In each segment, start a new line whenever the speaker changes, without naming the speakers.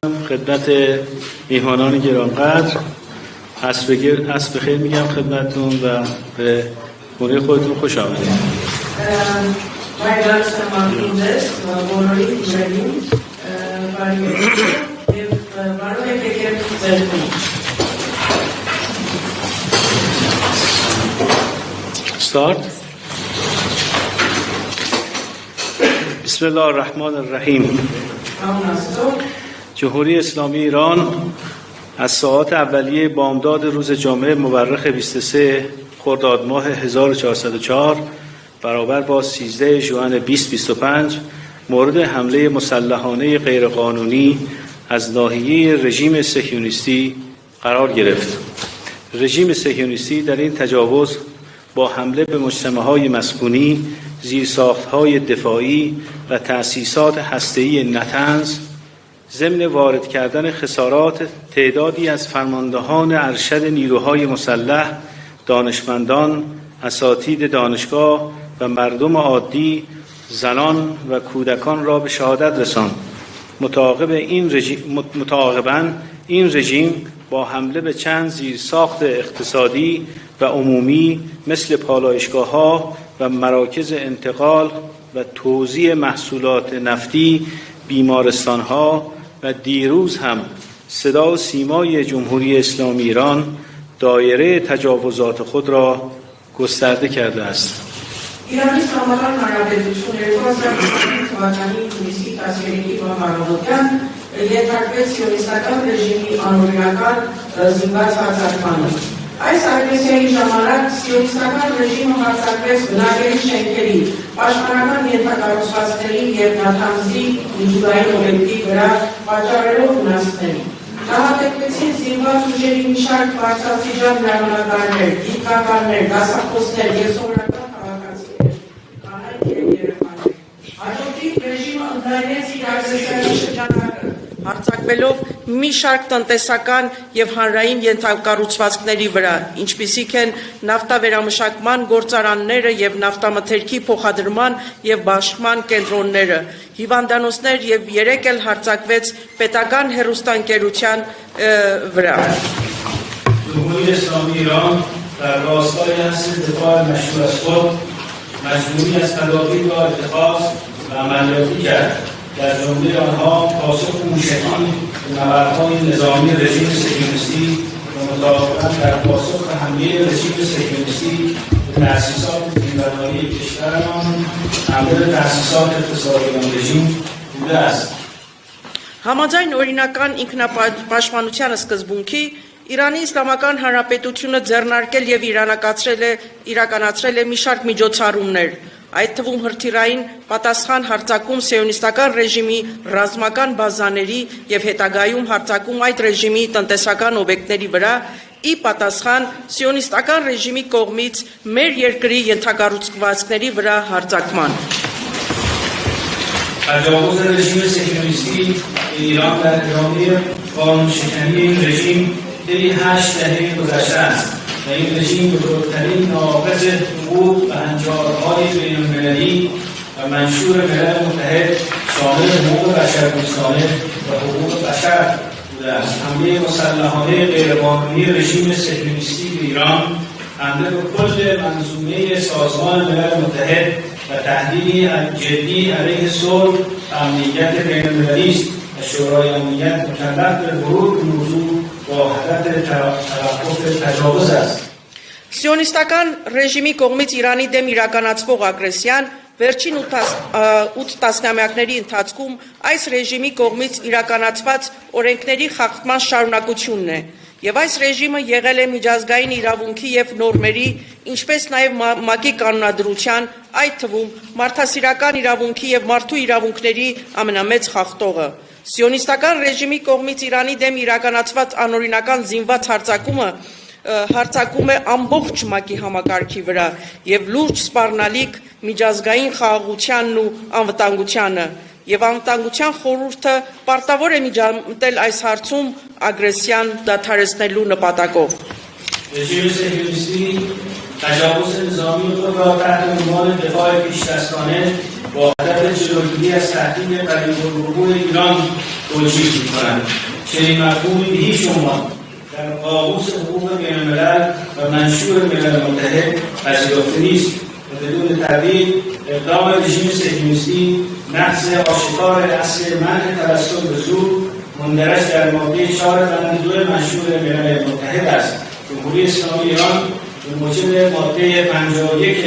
خدمت میهمانان گرانقدر عصر بخیر میگم خدمتتون و به خونه خودتون خوش آمدید. Start. بسم الله الرحمن الرحیم. جمهوری اسلامی ایران از ساعات اولیه بامداد روز جمعه مورخ 23 خرداد ماه 1404 برابر با 13 ژوئن 2025 مورد حمله مسلحانه غیرقانونی از ناحیه رژیم صهیونیستی قرار گرفت. رژیم صهیونیستی در این تجاوز با حمله به مجتمع‌های مسکونی، زیرساخت‌های دفاعی و تأسیسات هسته‌ای نطنز ضمن وارد کردن خسارات تعدادی از فرماندهان ارشد نیروهای مسلح، دانشمندان، اساتید دانشگاه و مردم عادی، زنان و کودکان را به شهادت رساند. متعاقباً این رژیم با حمله به چند زیرساخت اقتصادی و عمومی مثل پالایشگاه‌ها و مراکز انتقال و توزیع محصولات نفتی، بیمارستان‌ها و دیروز هم صدا و سیمای جمهوری اسلامی ایران دایره تجاوزات خود را گسترده کرده است.
ایرانی سامانان مرابطشون توانایی تویسی تسکیری و مرابطن یه سیونیستان رژیمی آنوریناکان زیبات فرزدمانی. այս ագրեսիայի ժամանակ սիոնիստական ռեժիմը հարձակվեց բնակելի շենքերի, պաշտպանական ենթակառուցվածքների և նաթանձի միջուկային օբյեկտի վրա պատճառելով վնասների։ Նահատակվեցին զինված ուժերի մի շարք բարձրաստիճան հրամանատարներ, գիտականներ, դասախոսներ և սովորական քաղաքացիներ, կանայք և երեխաներ։ Հաջորդիվ ռեժիմը ընդլայնեց իր ագրեսիայի շրջանակը, հարձակվելով մի շարք տնտեսական և հանրային ենթակառուցվածքների վրա, ինչպիսիք են նավթավերամշակման գործարանները և նավթամթերքի փոխադրման և բաշխման կենտրոնները, հիվանդանոցներ և 3 էլ հարձակվեց պետական հեռուստաընկերության վրա։
جمهوری اسلامی ایران در راستای اصل دفاع مشروع از خود مجموعی از تدابیر را اتخاذ و عملیاتی کرد. در جمله آنها پاسخ موشکی به نبردهای نظامی رژیم صهیونیستی و مطابقاً در پاسخ به حمله رژیم صهیونیستی به تأسیسات دین‌داری کشورمان حمله به تأسیسات اقتصادی آن رژیم بوده است.
Համաձայն օրինական ինքնապաշտպանության սկզբունքի Իրանի Իսլամական Հանրապետությունը ձեռնարկել և իրականացրել է մի շարք միջոցառումներ, այդ թվում հրթիռային պատասխան հարձակում սիոնիստական ռեժիմի ռազմական բազաների և հետագայում հարձակում այդ ռեժիմի տնտեսական օբյեկտների վրա, ի պատասխան սիոնիստական ռեժիմի կողմից մեր երկրի ենթակառուցվածքների վրա հարձակման։
تجاوز رژیم صهیونیستی ایران در ادامه قانون‌شکنی این رژیم طی 8 دهه گذشته است و این رژیم بزرگترین ناقض حقوق و هنجارهای بین‌المللی و منشور ملل متحد شامل حقوق بشردوستانه و حقوق بشر بوده است. حمله مسلحانه غیرقانونی رژیم صهیونیستی به ایران حمله به کل منظومه سازمان ملل متحد و تهدیدی جدی علیه صلح و امنیت بین‌المللی است و شورای امنیت مکلف به ورود به موضوع با هدف توقف تجاوز است.
Սիոնիստական ռեժիմի կողմից Իրանի դեմ իրականացվող ագրեսիան վերջին 8 տասնամյակների ընթացքում այս ռեժիմի կողմից իրականացված օրենքների խախտման շարունակությունն է, եւ այս ռեժիմը եղել է միջազգային իրավունքի եւ նորմերի, ինչպես նաեւ ՄԱԿ-ի կանոնադրության, այդ թվում մարդասիրական իրավունքի եւ մարդու իրավունքների ամենամեծ խախտողը։ Սիոնիստական ռեժիմի կողմից Իրանի դեմ իրականացված անօրինական զինված հարձակում է ամբողջ ՄԱԿ-ի համակարգի վրա եւ լուրջ սպառնալիք միջազգային խաղաղությանն ու անվտանգությանը եւ անվտանգության խորհուրդը պարտավոր է միջամտել այս հարցում ագրեսիան դադարեցնելու նպատակով։
رژیم صهیونیستی تجاوز نظامی خود را تحت عنوان دفاع پیش‌دستانه با هدف جلوگیری از تهدید قریب الوقوع ایران توجیه می‌کنند. چنین مفهومی به هیچ عنوان در قاموس حقوق بین‌الملل و منشور ملل متحد پذیرفته نیست و بدون تردید اقدام رژیم صهیونیستی نقض آشکار اصل منع توسل به زور مندرج در ماده 4 بند 2 منشور ملل متحد است. جمهوری اسلامی ایران به موجب ماده 51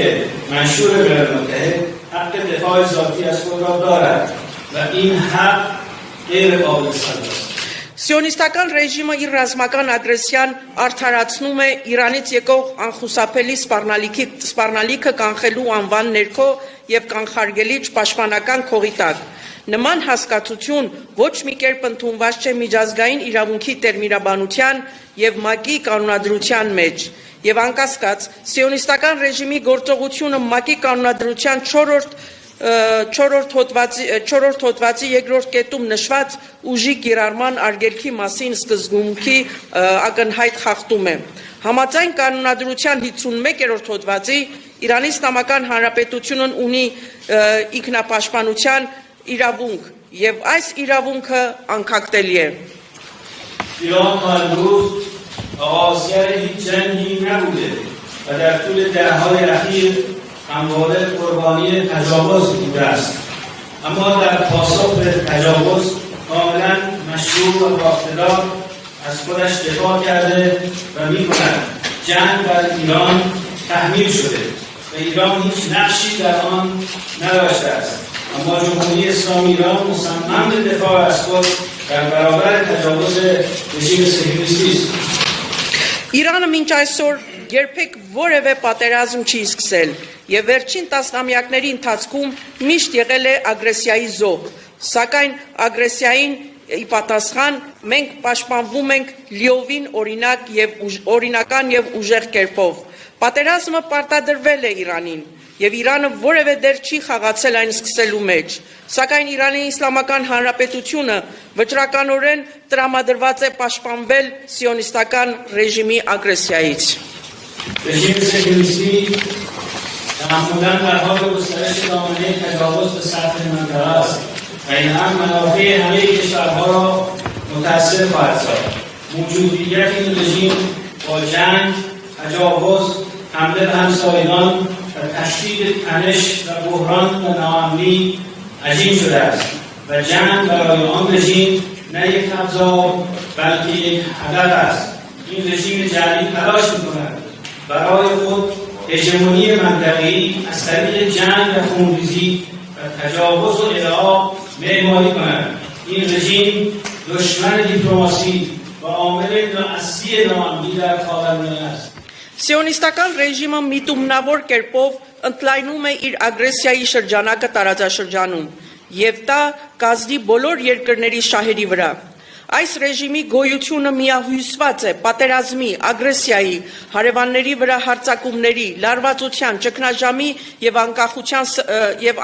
منشور ملل متحد حق دفاع ذاتی از خود را دارد و این حق غیر قابل سلب است.
Սիոնիստական ռեժիմը իր ռազմական ագրեսիան արդարացնում է Իրանից եկող անխուսափելի սպառնալիքը կանխելու անվան ներքո եւ կանխարգելիչ պաշտպանական քողի տակ։ Նման հասկացություն ոչ մի կերպ ընդունված չէ միջազգային իրավունքի տերմինաբանության եւ ՄԱԿ-ի կանոնադրության մեջ։ Եվ անկասկած սիոնիստական ռեժիմի գործողությունը ՄԱԿ-ի կանոնադրության 4-րդ հոդվածի երկրորդ կետում նշված ուժի կիրառման արգելքի մասին սկզբունքի ակնհայտ խախտում է։ Համաձայն կանոնադրության 51-րդ հոդվածի Իրանի Իսլամական Հանրապետությունն ունի ինքնապաշտպանության իրավունք եւ այս իրավունքը անկախտելի է։
ایران تا امروز آغازگر هیچ جنگی نبوده و در طول دهه‌های اخیر همواره قربانی تجاوز بوده است. اما در پاسخ به تجاوز کاملا مشروع و با اقتدار از خودش دفاع کرده و می‌کند. جنگ بر ایران تحمیل شده و ایران هیچ نقشی در آن نداشته است. اما جمهوری اسلامی ایران مصمم به دفاع از خود در برابر تجاوز رژیم صهیونیستی است.
Իրանը մինչ այսօր երբեք որևէ պատերազմ չի սկսել եւ վերջին տասնամյակների ընթացքում միշտ եղել է ագրեսիայի զոհ, սակայն ագրեսիային ի պատասխան մենք պաշտպանվում ենք լիովին օրինական եւ ուժեղ կերպով։ Պատերազմը պարտադրվել է Իրանին եւ Իրանը որևէ դեր չի խաղացել այն սկսելու մեջ, սակայն Իրանի Իսլամական Հանրապետությունը վճռականորեն տրամադրված է պաշտպանվել սիոնիստական ռեժիմի ագրեսիայից։
رژیم صهیونیستی معمولا در حال گسترش دامنه تجاوز به سطح منطقه است و این هم منافع همه کشورها را متأثر خواهد ساخت. موجودیت این رژیم با جنگ، تجاوز، حمله به همسایگان و تشدید تنش و بحران و ناامنی عجین شده است و جنگ برای آن رژیم نه یک ابزار بلکه یک هدف است. این رژیم جعلی تلاش می‌کند برای خود هژمونی منطقه‌ای از طریق جنگ و خونریزی و تجاوز و ادعا معماری کند. این رژیم دشمن دیپلماسی و عامل اصلی ناامنی در خاورمیانه است.
Սիոնիստական ռեժիմը միտումնավոր կերպով ընդլայնում է իր ագրեսիայի շրջանակը տարածաշրջանում եւ դա կազդի բոլոր երկրների շահերի վրա։ Այս ռեժիմի գոյությունը միահյուսված է պատերազմի, ագրեսիայի, հարևանների վրա հարձակումների, լարվածության, ճգնաժամի եւ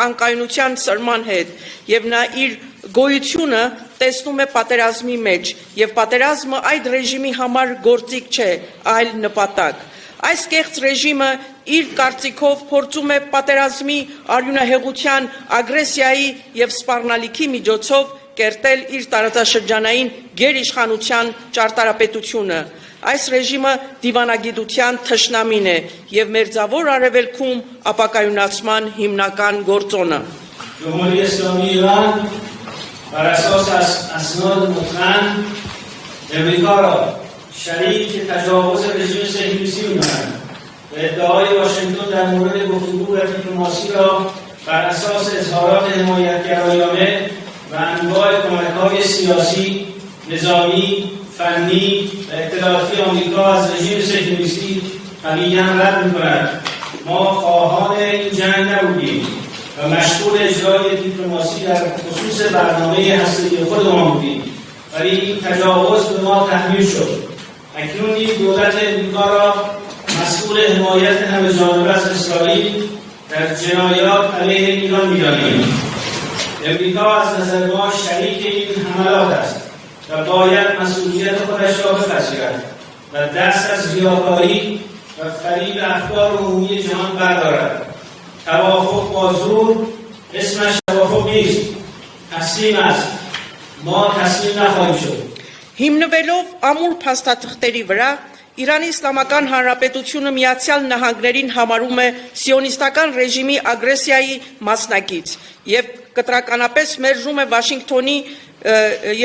անկայունության սրման հետ եւ նա իր գոյությունը տեսնում է պատերազմի մեջ եւ պատերազմը այդ ռեժիմի համար գործիք չէ, այլ նպատակ։ Այս կեղծ ռեժիմը իր կարծիքով փորձում է պատերազմի, արյունահեղության, ագրեսիայի եւ սպառնալիքի միջոցով կերտել իր տարածաշրջանային գերիշխանության ճարտարապետությունը։ Այս ռեժիմը դիվանագիտության թշնամին է եւ մերձավոր արևելքում ապակայունացման հիմնական գործոնը։
جمهوری اسلامی ایران بر اساس اسناد متقن امریکا را شریک تجاوز رژیم صهیونیستی می‌داند و ادعای واشنگتن در مورد گفتگو و دیپلماسی را بر اساس اظهارات حمایتگرایانه و انواع کمک‌های سیاسی، نظامی، فنی و اطلاعاتی آمریکا از رژیم صهیونیستی قویاً رد می‌کند. ما خواهان این جنگ نبودیم و مشغول اجرای دیپلماسی در خصوص برنامه هسته‌ای خودمان بودیم، ولی این تجاوز به ما تحمیل شد. اکنون نیز دولت امریکا را مسئول حمایت همه‌جانبه از اسرائیل در جنایات علیه ایران می‌دانیم. امریکا از نظر ما شریک این حملات است و باید مسئولیت خودش را بپذیرد و دست از ریاکاری و فریب افکار عمومی جهان بردارد. توافق با زور اسمش توافق نیست تسلیم است ما تسلیم نخواهیم شد
Հիմնվելով ամուր փաստաթղթերի վրա Իրանի Իսլամական Հանրապետությունը Միացյալ Նահանգներին համարում է սիոնիստական ռեժիմի ագրեսիայի մասնակից եւ կտրականապես մերժում է Վաշինգտոնի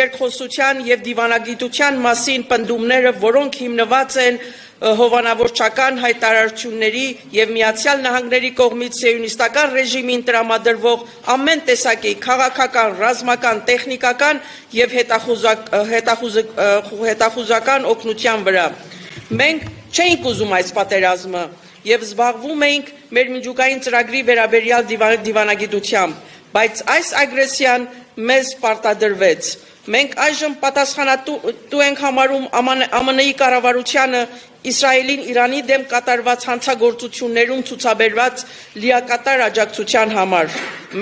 երկխոսության եւ դիվանագիտության մասին պնդումները, որոնք հիմնված են հովանավորչական հայտարարությունների եւ Միացյալ Նահանգների կողմից սիոնիստական ռեժիմին տրամադրվող ամեն տեսակի քաղաքական, ռազմական, տեխնիկական եւ հետախուզական օգնության վրա։ Մենք չենք ուզում այս պատերազմը եւ զբաղվում ենք մեր միջուկային ծրագրի վերաբերյալ դիվանագիտությամբ, բայց այս ագրեսիան մեզ պարտադրվեց։ Մենք այժմ պատասխանատու ենք համարում ԱՄՆ-ի կառավարությանը Իսրայելին Իրանի դեմ կատարված հանցագործություններում ցուցաբերված լիակատար աջակցության համար։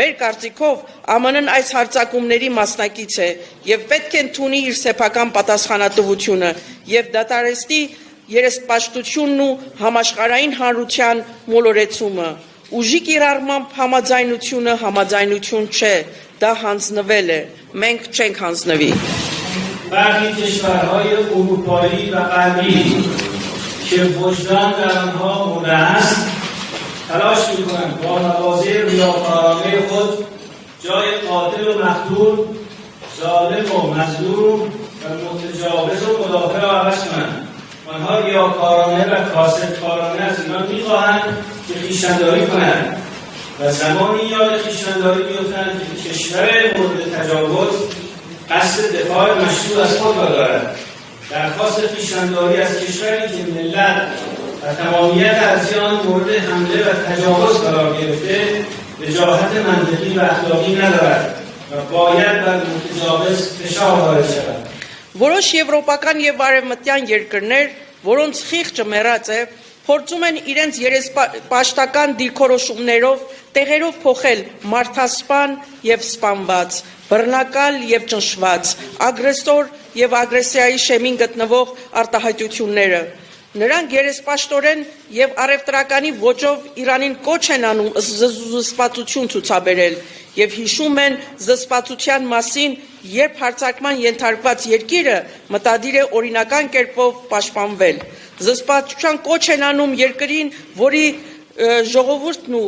Մեր կարծիքով ԱՄՆ-ն այս հարձակումների մասնակից է եւ պետք է ընդունի իր սեփական պատասխանատվությունը եւ դատարեցնի երեսպաշտությունն ու համաշխարհային հանրության մոլորեցումը։ Ուժի կիրառմամբ համաձայնությունը համաձայնություն չէ, դա հանձնվել է, մենք չենք հանձնվի։
برخی کشورهای اروپایی و غربی که وجدان در آنها مرده است تلاش می‌کنند با مواضع ریاکارانه خود جای قاتل و مقتول ظالم و مظلوم و متجاوز و مدافع را عوض کنند آنها ریاکارانه و کاسدکارانه از ایران می‌خواهند که خویشتن‌داری کنند و زمانی یاد خویشتن‌داری بیفتند که کشور مورد تجاوز قصد دفاع مشروع از خود را دارد درخواست خویشتن‌داری از کشوری که ملت و تمامیت ارضی آن مورد حمله و تجاوز قرار گرفته وجاهت منطقی و اخلاقی ندارد و باید بر متجاوز فشار وارد شود.
Որոշ եվրոպական եւ արևմտյան երկրներ, որոնց խիղճը մեռած է, փորձում են իրենց երեսպաշտական դիրքորոշումներով տեղերով փոխել մարդասպան եւ սպանված, բռնակալ եւ ճնշված, ագրեսոր եւ ագրեսիայի շեմին գտնվող արտահայտությունները։ Նրանք երեսպաշտորեն եւ առևտրականի ոճով Իրանին կոչ են անում զսպվածություն ցուցաբերել եւ հիշում են զսպվածության մասին, երբ հարձակման ենթարկված երկիրը մտադիր է օրինական կերպով պաշտպանվել։ Զսպվածության կոչ են անում երկրին, որի ժողովուրդն ու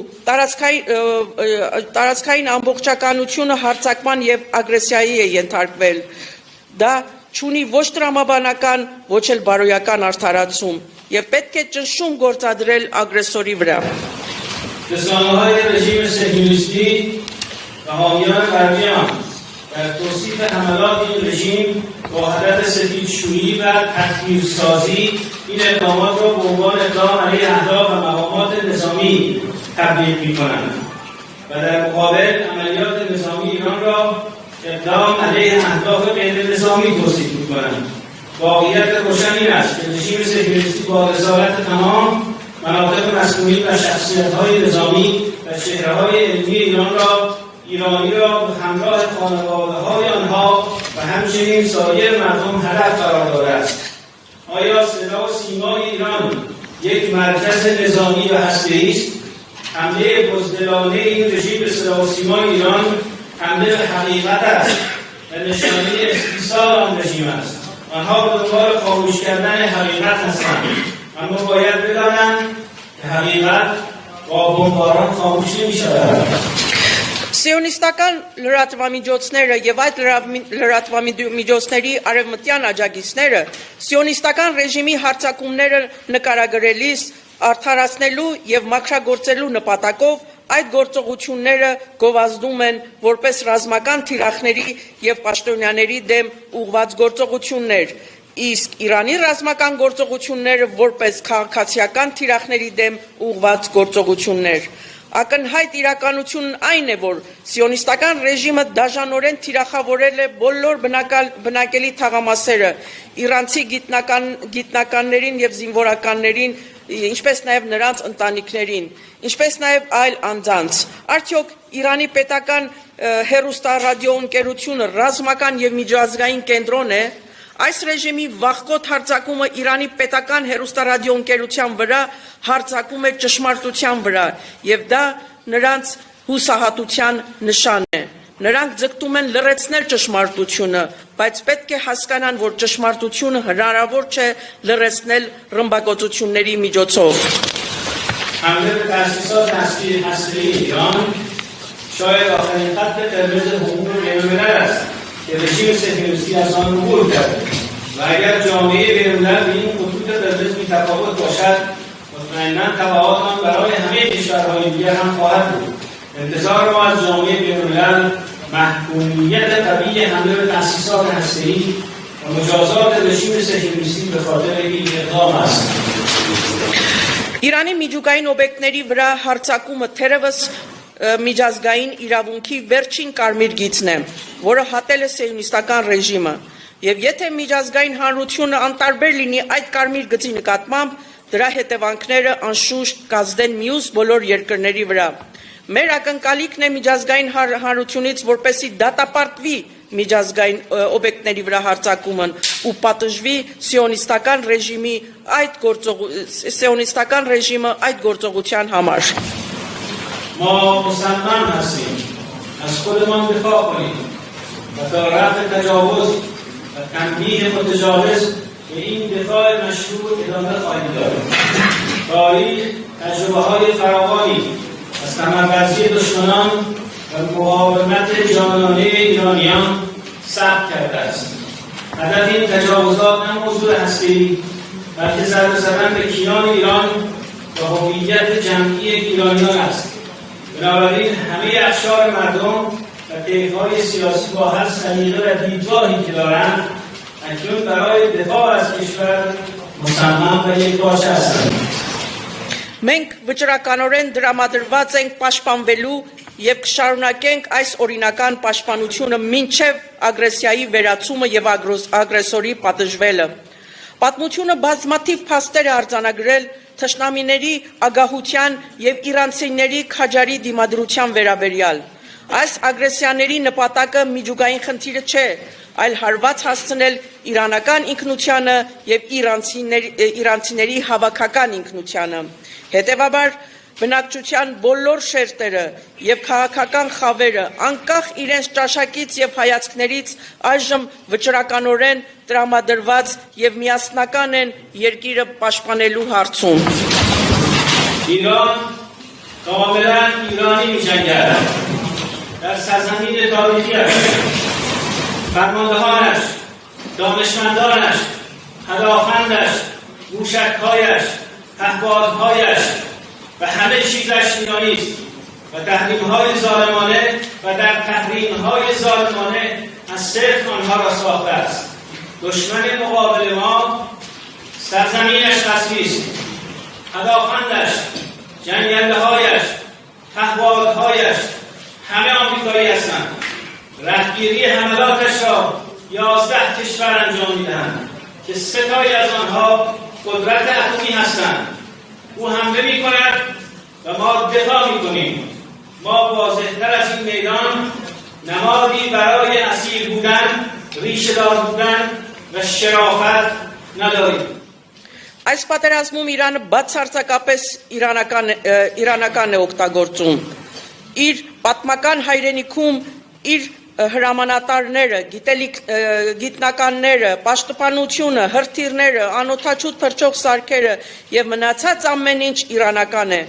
տարածքային ամբողջականությունը հարձակման եւ ագրեսիայի է ենթարկվել։ Դա չունի ոչ տրամաբանական, ոչ էլ բարոյական արդարացում եւ պետք է ճնշում գործադրել ագրեսորի վրա։
رسانه‌های رژیم صهیونیستی و حامیان غربیان در توصیف حملات این رژیم با هدف سفیدشویی و تطهیرسازی این اقدامات را به عنوان اقدام علیه اهداف و مقامات نظامی تبلیغ می‌کنند و در مقابل عملیات نظامی ایران را اقدام علیه اهداف غیر نظامی توصیف می‌کنند. واقعیت روشن این است که رژیم صهیونیستی با رضایت تمام مناطق مسئولین و شخصیت‌های نظامی و چهره‌های علمی ایرانی را به همراه خانواده‌های آنها و همچنین سایر مردم هدف قرار داده است. آیا صدا و سیمای ایران یک مرکز نظامی و هسته‌ای است؟ حمله بزدلانه این رژیم به صدا و سیمای ایران حمله به حقیقت است و نشانه استیصال آن رژیم است. آنها به دنبال خاموش کردن حقیقت هستند، اما باید بدانند که حقیقت با بمباران خاموش نمی‌شود.
Սիոնիստական լրատվամիջոցները եւ այդ լրատվամիջոցների արևմտյան աջակիցները սիոնիստական ռեժիմի հարձակումները նկարագրելիս արդարացնելու եւ մաքրագործելու նպատակով այդ գործողությունները գովազդում են որպես ռազմական թիրախների եւ պաշտոնյաների դեմ ուղղված գործողություններ, իսկ Իրանի ռազմական գործողությունները որպես քաղաքացիական թիրախների դեմ ուղղված գործողություններ։ Ակնհայտ իրականությունն այն է, որ սիոնիստական ռեժիմը դաժանորեն թիրախավորել է բոլոր բնակելի թաղամասերը, իրանցի գիտնականներին եւ զինվորականներին, ինչպես նաեւ նրանց ընտանիքներին, ինչպես նաեւ այլ անձանց։ Արդյոք Իրանի պետական հեռուստառադիոընկերությունը ռազմական եւ միջազգային կենտրոն է։ Այս ռեժիմի վախկոտ հարձակումը Իրանի պետական հեռուստառադիոընկերության վրա հարձակում է ճշմարտության վրա եւ դա նրանց հուսահատության նշան է։ Նրանք ձգտում են լրացնել ճշմարտությունը, բայց պետք է հասկանան, որ ճշմարտությունը հնարավոր չէ լրացնել ռմբակոծությունների միջոցով։
حمله به تأسیسات هسته‌ای ایران شاید آخرین خط قرمز حقوق بین‌الملل است که رژیم صهیونیستی از آن عبور کرده و اگر جامعه بین‌الملل به این خطوط قرمز بی‌تفاوت باشد مطمئناً تبعات آن برای همه کشورهای دیگر هم خواهد بود. انتظار ما از جامعه بین‌الملل محکومیت قوی حمله به تأسیسات هسته‌ای و مجازات رژیم صهیونیستی به خاطر این اقدام است.
Իրանի միջուկային օբյեկտների վրա հարձակումը թերևս միջազգային իրավունքի վերջին կարմիր գիծն է, որը հատել է սիոնիստական ռեժիմը, եւ եթե միջազգային հանրությունը անտարբեր լինի այդ կարմիր գծի նկատմամբ, դրա հետևանքները անշուշտ կազդեն մյուս բոլոր երկրների վրա։ Մեր ակնկալիքն է միջազգային հանրությունից, որպեսզի դատապարտվի միջազգային օբյեկտների վրա հարձակումն ու պատժվի սիոնիստական ռեժիմը այդ գործողության համար։
ما مصمم هستیم از خودمان دفاع کنیم و تا رفع تجاوز و تنبیه متجاوز به این دفاع مشروع ادامه خواهیم داد. تاریخ تجربه‌های فراوانی از کمربندی دشمنان و مقاومت جانانه ایرانیان ثبت کرده است. هدف این تجاوزات نه موضوع هسته‌ای بلکه ضربه زدن به کیان ایران و هویت جمعی ایرانیان است. بنابراین همه اقشار مردم و طیف‌های سیاسی با هر سلیقه و دیدگاهی که دارند اکنون برای دفاع از کشور مصمم و یکپارچه هستند.
Մենք վճռականորեն դրամադրված ենք պաշտպանվելու եւ կշարունակենք այս օրինական պաշտպանությունը մինչեւ ագրեսիայի վերացումը եւ ագրեսորի պատժվելը։ Պատմությունը բազմաթիվ փաստեր է արձանագրել թշնամիների ագահության եւ իրանցիների քաջարի դիմադրության վերաբերյալ։ Այս ագրեսիաների նպատակը միջուկային խնդիրը չէ, այլ հարված հասցնել իրանական ինքնությանը եւ իրանցիների հավաքական ինքնությանը։ Հետևաբար բնակչության բոլոր շերտերը եւ քաղաքական խավերը անկախ իրենց ճաշակից եւ հայացքներից այժմ վճռականորեն տրամադրված եւ միասնական են երկիրը պաշտպանելու հարցում։
ایران کاملا ایرانی می‌جنگد. در سرزمین تاریخی‌اش فرماندهانش، دانشمندانش، پدافندش، موشک‌هایش، پهپادهایش و همه چیزش ایرانی است و تحریم‌های ظالمانه و در تحریم‌های ظالمانه از صفر آنها را ساخته است. دشمن مقابل ما سرزمینش قصبی است. پدافندش، جنگنده‌هایش، پهپادهایش همه آمریکایی هستند. رهگیری حملاتش را 11 کشور انجام می‌دهند که 3 تایی از آنها قدرت اتمی هستند. او حمله می‌کند و ما دفاع می‌کنیم. ما واضح‌تر از این میدان نمادی برای اسیر بودن، ریشه‌دار بودن و شرافت نداریم.
Այս պատերազմում Իրանը բացարձակապես իրանական է օգտագործում։ Իր պատմական հայրենիքում իր հրամանատարները, գիտնականները, պաշտպանությունը, հրթիռները, անօթաչու թռչող սարքերը եւ մնացած ամեն ինչ իրանական է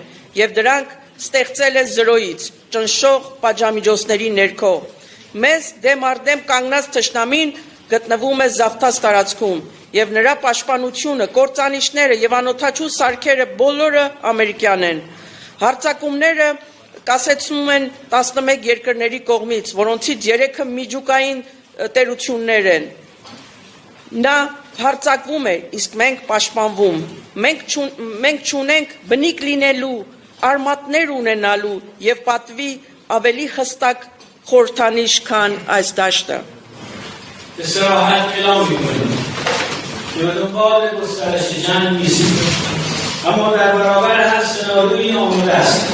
եւ դրանք ստեղծել է զրոյից, ճնշող պատժամիջոցների ներքո։ Մեզ դեմ առ դեմ կանգնած թշնամին գտնվում է զավթած տարածքում եւ նրա պաշտպանությունը, կործանիչները եւ անօթաչու սարքերը բոլորը ամերիկյան են։ Հարձակումները կասեցնում են 11 երկրների կողմից, որոնցից 3-ը միջուկային տերություններ են։ Նա հարձակվում է, իսկ մենք պաշտպանվում։ Մենք չունենք բնիկ լինելու, արմատներ ունենալու եւ պատվի ավելի հստակ խորհրդանիշ, քան այս դաշտը։
به صراحت اعلام می‌کنیم که به دنبال گسترش جنگ نیستیم، اما در برابر هر سناریویی آماده هستیم.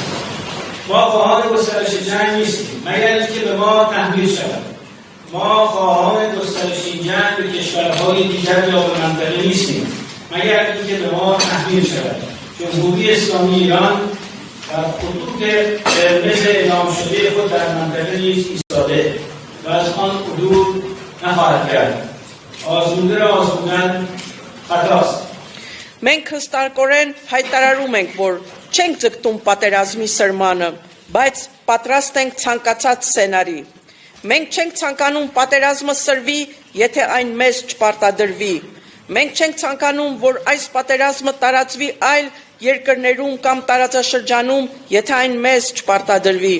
ما خواهان گسترش جنگ نیستیم مگر اینکه به ما تحمیل شود. ما خواهان گسترش این جنگ به کشورهای دیگر یا به منطقه نیستیم مگر اینکه به ما تحمیل شود. جمهوری اسلامی ایران و خطوط قرمز اعلام شده خود در منطقه نیز ایستاده و از آن عدول نخواهد کرد. آزموده را آزمودن خطاست.
Մենք հստակորեն հայտարարում ենք, որ չենք ձգտում պատերազմի սրմանը, բայց պատրաստ ենք ցանկացած սցենարի։ Մենք չենք ցանկանում պատերազմը սրվի, եթե այն մեզ չպարտադրվի։ Մենք չենք ցանկանում, որ այս պատերազմը տարածվի այլ երկրներում կամ տարածաշրջանում, եթե այն մեզ չպարտադրվի։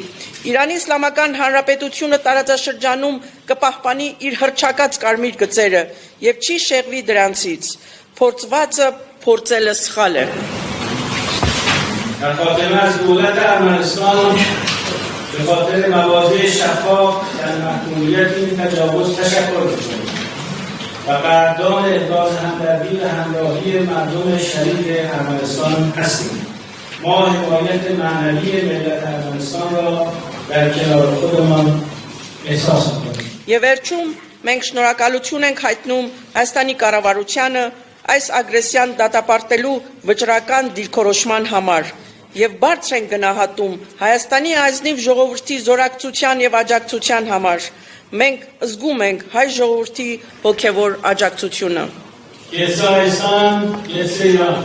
Իրանի Իսլամական Հանրապետությունը տարածաշրջանում կպահպանի իր հռչակած կարմիր գծերը եւ չի շեղվի դրանցից։ Փորձվածը փորձելը սխալ է։
در خاتمه از دولت ارمنستان به خاطر مواضع شفاف در محکومیت این تجاوز تشکر می‌کنیم و قدردان ابراز همدردی و همراهی مردم شریف ارمنستان هستیم. ما حمایت معنوی ملت ارمنستان را در کنار خودمان احساس می‌کنیم.
Եվ վերջում մենք շնորհակալություն ենք հայտնում Հայաստանի կառավարությանը այս ագրեսիան դատապարտելու վճռական դիրքորոշման համար եւ բարձր են գնահատում Հայաստանի ազնիվ ժողովրդի զորակցության եւ աջակցության համար։ Մենք զգում ենք հայ ժողովրդի հոգեվոր աջակցությունը։
Եվ Հայաստան, եւ Իրան